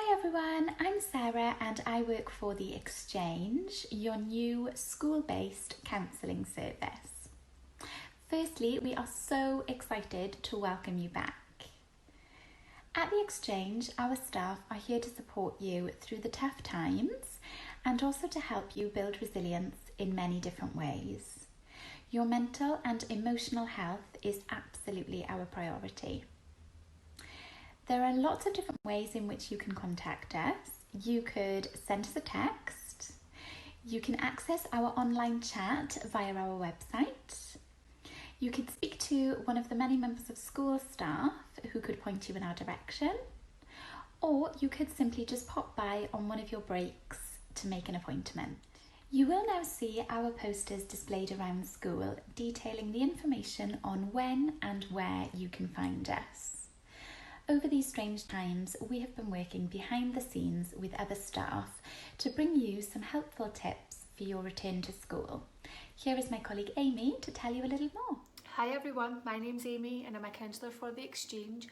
Hi everyone, I'm Sarah and I work for The Exchange, your new school-based counselling service. Firstly, we are so excited to welcome you back. At The Exchange, our staff are here to support you through the tough times and also to help you build resilience in many different ways. Your mental and emotional health is absolutely our priority. There are lots of different ways in which you can contact us. You could send us a text. You can access our online chat via our website. You could speak to one of the many members of school staff who could point you in our direction. Or you could simply just pop by on one of your breaks to make an appointment. You will now see our posters displayed around the school detailing the information on when and where you can find us. Over these strange times, we have been working behind the scenes with other staff to bring you some helpful tips for your return to school. Here is my colleague Amy to tell you a little more. Hi everyone, my name's Amy and I'm a counsellor for The Exchange.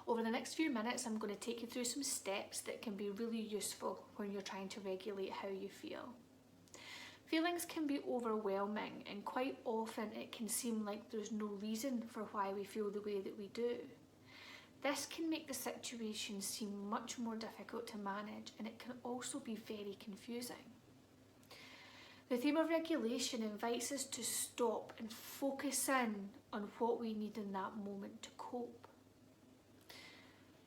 Over the next few minutes I'm going to take you through some steps that can be really useful when you're trying to regulate how you feel. Feelings can be overwhelming and quite often it can seem like there's no reason for why we feel the way that we do. This can make the situation seem much more difficult to manage and it can also be very confusing. The theme of regulation invites us to stop and focus in on what we need in that moment to cope.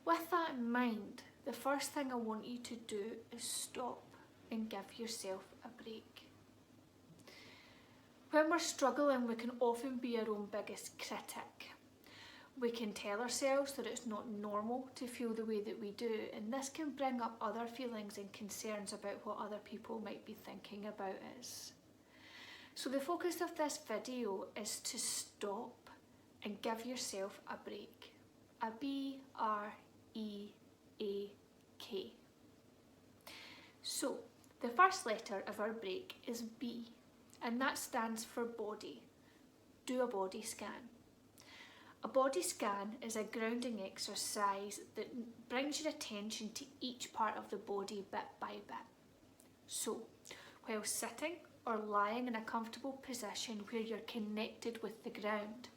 With that in mind, the first thing I want you to do is stop and give yourself a break. When we're struggling, we can often be our own biggest critic. We can tell ourselves that it's not normal to feel the way that we do, and this can bring up other feelings and concerns about what other people might be thinking about us. So the focus of this video is to stop and give yourself a break. A B-R-E-A-K. So the first letter of our break is B, and that stands for body. Do a body scan. A body scan is a grounding exercise that brings your attention to each part of the body bit by bit. So, while sitting or lying in a comfortable position where you're connected with the ground,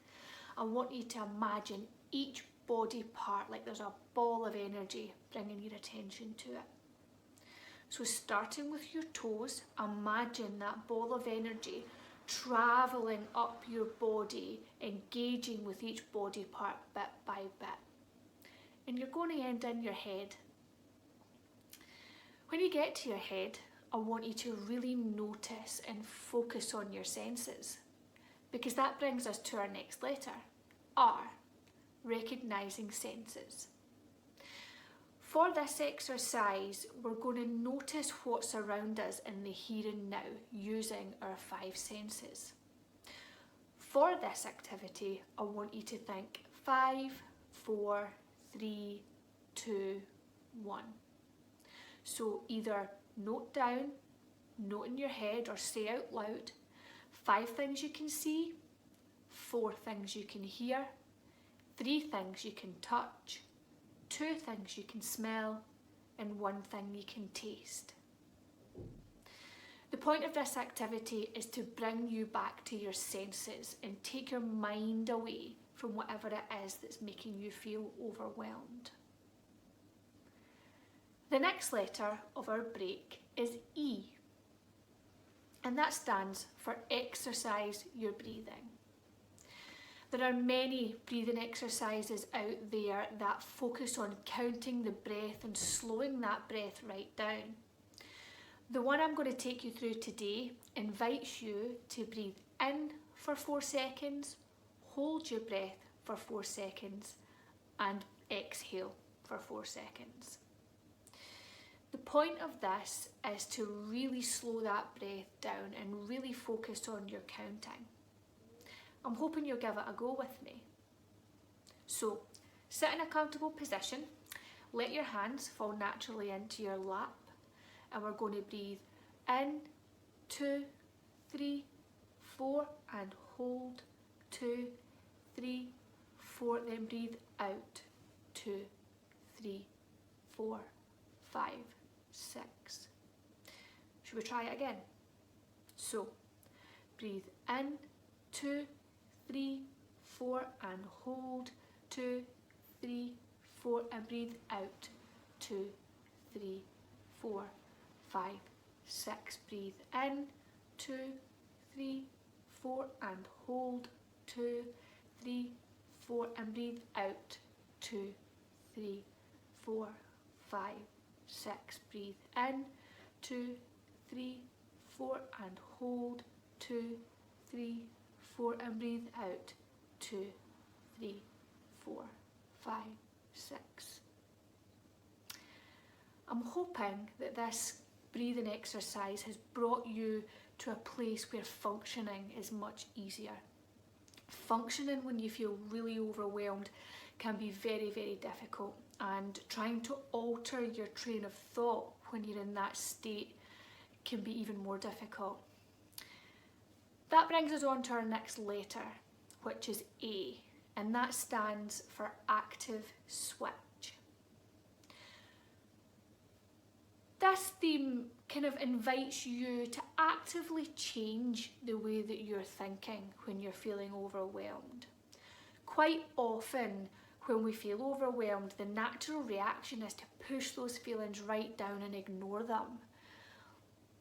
I want you to imagine each body part like there's a ball of energy bringing your attention to it. So starting with your toes, imagine that ball of energy travelling up your body, engaging with each body part bit by bit. And you're going to end in your head. When you get to your head, I want you to really notice and focus on your senses, because that brings us to our next letter, R, recognising senses. For this exercise, we're going to notice what's around us in the here and now using our 5 senses. For this activity, I want you to think 5, 4, 3, 2, 1. So either note down, note in your head or say out loud 5 things you can see, 4 things you can hear, 3 things you can touch, 2 things you can smell, and 1 thing you can taste. The point of this activity is to bring you back to your senses and take your mind away from whatever it is that's making you feel overwhelmed. The next letter of our break is E, and that stands for exercise your breathing. There are many breathing exercises out there that focus on counting the breath and slowing that breath right down. The one I'm going to take you through today invites you to breathe in for 4 seconds, hold your breath for 4 seconds, and exhale for 4 seconds. The point of this is to really slow that breath down and really focus on your counting. I'm hoping you'll give it a go with me. So, sit in a comfortable position, let your hands fall naturally into your lap, and we're going to breathe in, 2, 3, 4, and hold, 2, 3, 4, then breathe out, 2, 3, 4, 5, 6. Should we try it again? So, breathe in, 2, 3, 4, and hold, 2, 3, 4, and breathe out, 2, 3, 4, 5, 6. Breathe in, 2, 3, 4, and hold, 2, 3, 4, and breathe out, 2, 3, 4, 5, 6. Breathe in, 2, 3, 4, and hold, 2, 3, 4, and breathe out, 2, 3, 4, 5, 6. I'm hoping that this breathing exercise has brought you to a place where functioning is much easier. Functioning when you feel really overwhelmed can be very, very difficult, and trying to alter your train of thought when you're in that state can be even more difficult. That brings us on to our next letter, which is A, and that stands for active switch. This theme kind of invites you to actively change the way that you're thinking when you're feeling overwhelmed. Quite often, when we feel overwhelmed, the natural reaction is to push those feelings right down and ignore them.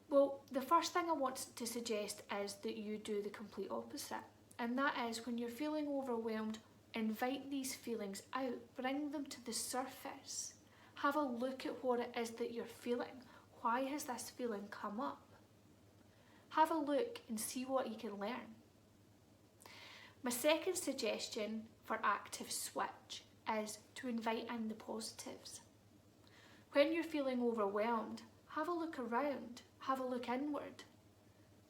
Well, the first thing I want to suggest is that you do the complete opposite. And that is, when you're feeling overwhelmed, invite these feelings out, bring them to the surface. Have a look at what it is that you're feeling. Why has this feeling come up? Have a look and see what you can learn. My second suggestion for active switch is to invite in the positives. When you're feeling overwhelmed, have a look around, have a look inward,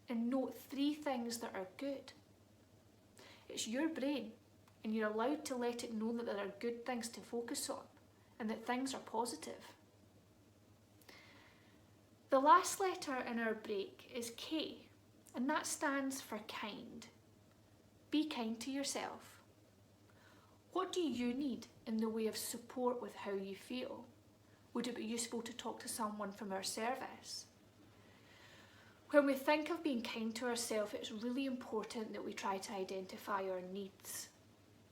and note 3 things that are good. It's your brain, and you're allowed to let it know that there are good things to focus on and that things are positive. The last letter in our break is K, and that stands for kind. Be kind to yourself. What do you need in the way of support with how you feel? Would it be useful to talk to someone from our service? When we think of being kind to ourselves, it's really important that we try to identify our needs.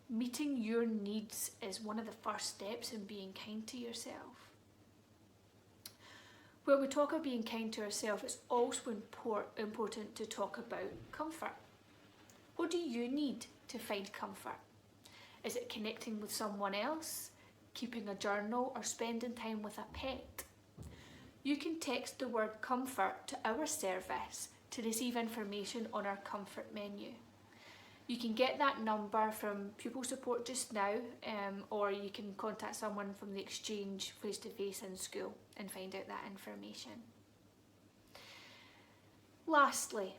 Meeting your needs is one of the first steps in being kind to yourself. When we talk of being kind to ourselves, it's also important to talk about comfort. What do you need to find comfort? Is it connecting with someone else, keeping a journal, or spending time with a pet? You can text the word comfort to our service to receive information on our comfort menu. You can get that number from pupil support just now, or you can contact someone from the exchange face-to-face in school and find out that information. Lastly,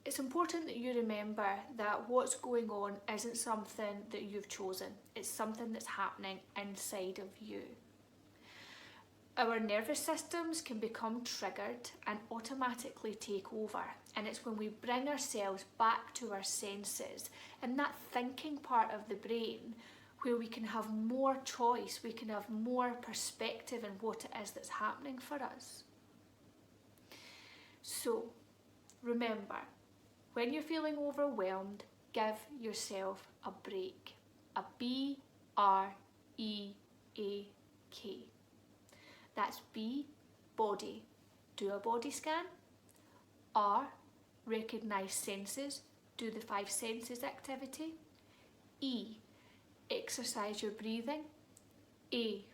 it's important that you remember that what's going on isn't something that you've chosen. It's something that's happening inside of you. Our nervous systems can become triggered and automatically take over, and it's when we bring ourselves back to our senses and that thinking part of the brain where we can have more choice, we can have more perspective in what it is that's happening for us. So remember, when you're feeling overwhelmed, give yourself a break. A B-R-E-A-K. That's B, body. Do a body scan. R, recognise senses. Do the 5 senses activity. E, exercise your breathing. A,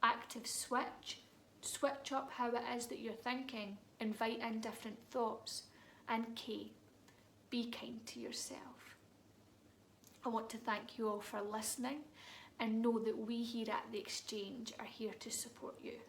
active switch. Switch up how it is that you're thinking. Invite in different thoughts. And K, be kind to yourself. I want to thank you all for listening, and know that we here at the Exchange are here to support you.